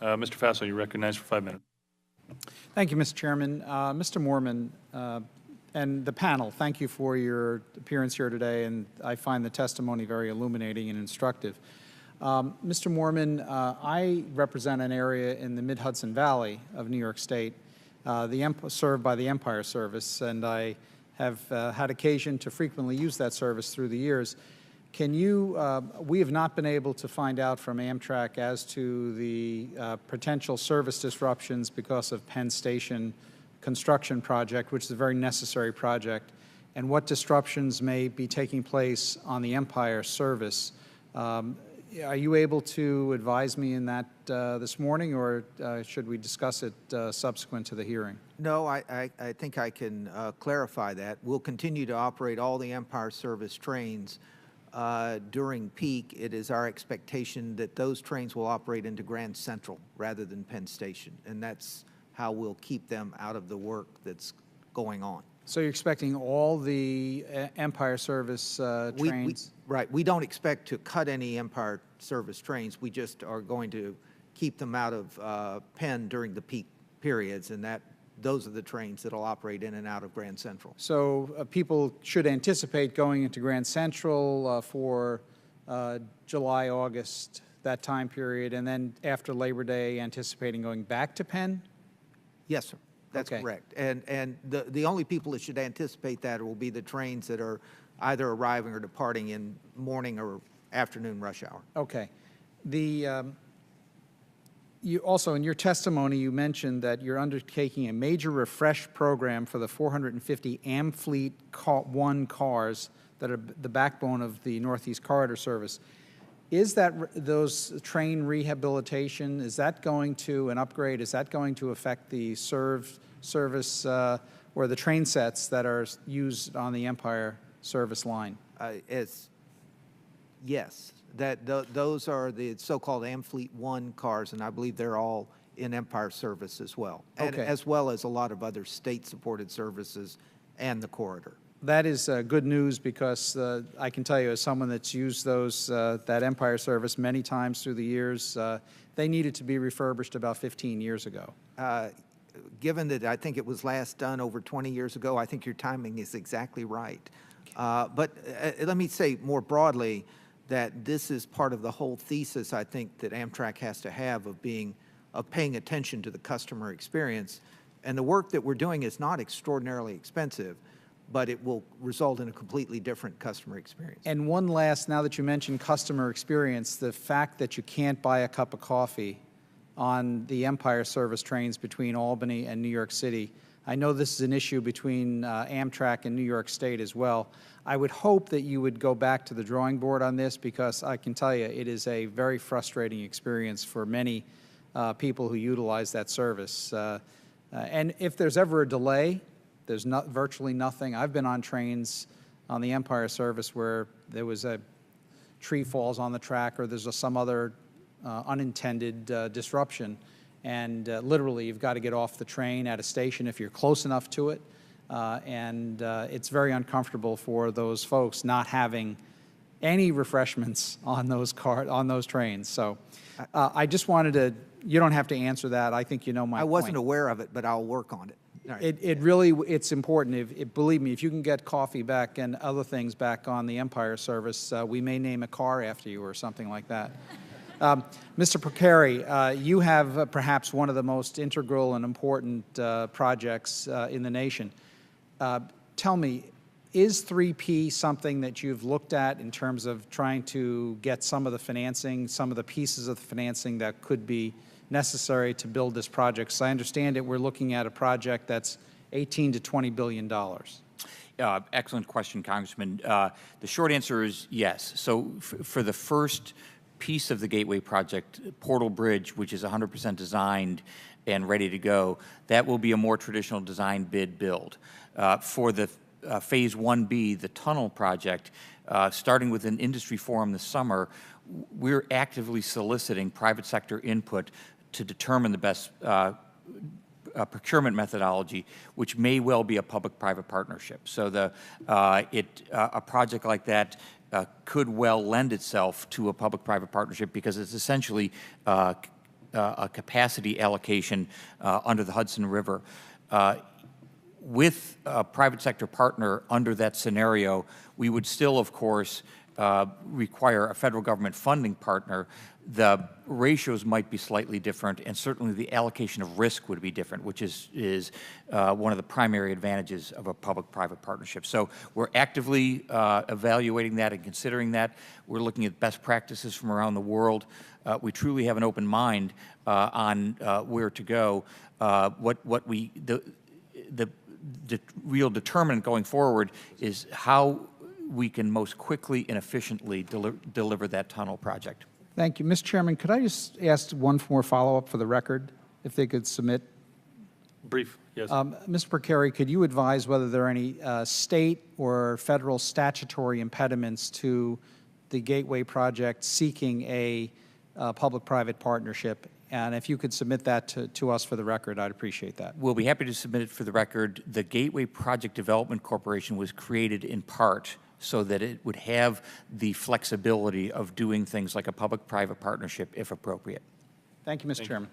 Mr. Faso, you're recognized for 5 minutes. Thank you, Mr. Chairman. Mr. Moorman and the panel, thank you for your appearance here today, and I find the testimony very illuminating and instructive. Mr. Moorman, I represent an area in the Mid-Hudson Valley of New York State, served by the Empire Service, and I have had occasion to frequently use that service through the years. Can you, we have not been able to find out from Amtrak as to the potential service disruptions because of Penn Station construction project, which is a very necessary project, and what disruptions may be taking place on the Empire service. Are you able to advise me in that this morning, or should we discuss it subsequent to the hearing? No, I think I can clarify that. We'll continue to operate all the Empire Service trains during peak. It is our expectation that those trains will operate into Grand Central rather than Penn Station, and that's how we'll keep them out of the work that's going on. So you're expecting all the Empire Service trains? Right. We don't expect to cut any Empire Service trains. We just are going to keep them out of Penn during the peak periods, and those are the trains that will operate in and out of Grand Central. So people should anticipate going into Grand Central for July, August, that time period, and then after Labor Day, anticipating going back to Penn? Yes, sir. That's correct. And the only people that should anticipate that will be the trains that are either arriving or departing in morning or afternoon rush hour. Okay. You also, in your testimony, you mentioned that you're undertaking a major refresh program for the 450 Amfleet 1 cars that are the backbone of the Northeast Corridor service. Is that those train rehabilitation, is that going to, an upgrade, is that going to affect the service or the train sets that are used on the Empire service line? Yes. Those are the so-called Amfleet 1 cars, and I believe they're all in Empire service as well, and as well as a lot of other state-supported services and the corridor. That is good news, because I can tell you, as someone that's used that Empire service many times through the years, they needed to be refurbished about 15 years ago. Given that I think it was last done over 20 years ago, I think your timing is exactly right. But let me say more broadly that this is part of the whole thesis, I think, that Amtrak has to have of paying attention to the customer experience. And the work that we're doing is not extraordinarily expensive, but it will result in a completely different customer experience. And one last, now that you mentioned customer experience, the fact that you can't buy a cup of coffee on the Empire service trains between Albany and New York City. I know this is an issue between Amtrak and New York State as well. I would hope that you would go back to the drawing board on this, because I can tell you it is a very frustrating experience for many people who utilize that service. And if there's ever a delay, there's virtually nothing. I've been on trains on the Empire service where there was a tree falls on the track, or there's some other unintended disruption, and literally you've got to get off the train at a station if you're close enough to it, and it's very uncomfortable for those folks not having any refreshments on those trains. So I just wanted to, you don't have to answer that. I think you know my point. I wasn't aware of it, but I'll work on it. Right. It's important. Believe me, if you can get coffee back and other things back on the Empire service, we may name a car after you or something like that. Mr. Procari, you have perhaps one of the most integral and important projects in the nation. Tell me, is 3P something that you've looked at in terms of trying to get some of the financing, some of the pieces of the financing that could be necessary to build this project? So I understand it, we're looking at a project that's $18 to $20 billion. Excellent question, Congressman. The short answer is yes. So for the first piece of the Gateway project, Portal Bridge, which is 100% designed and ready to go, that will be a more traditional design bid build. For the Phase 1B, the tunnel project, starting with an industry forum this summer, we're actively soliciting private sector input to determine the best procurement methodology, which may well be a public-private partnership. So a project like that could well lend itself to a public-private partnership, because it's essentially a capacity allocation under the Hudson River. With a private sector partner under that scenario, we would still, of course, require a federal government funding partner. The ratios might be slightly different, and certainly the allocation of risk would be different, which is one of the primary advantages of a public-private partnership. So we're actively evaluating that and considering that. We're looking at best practices from around the world. We truly have an open mind on where to go. The real determinant going forward is how we can most quickly and efficiently deliver that tunnel project. Thank you. Mr. Chairman, could I just ask one more follow-up for the record, if they could submit? Brief, yes. Mr. Percari, could you advise whether there are any state or federal statutory impediments to the Gateway project seeking a public-private partnership? And if you could submit that to us for the record, I'd appreciate that. We'll be happy to submit it for the record. The Gateway Project Development Corporation was created in part so that it would have the flexibility of doing things like a public-private partnership if appropriate. Thank you, Mr. Chairman.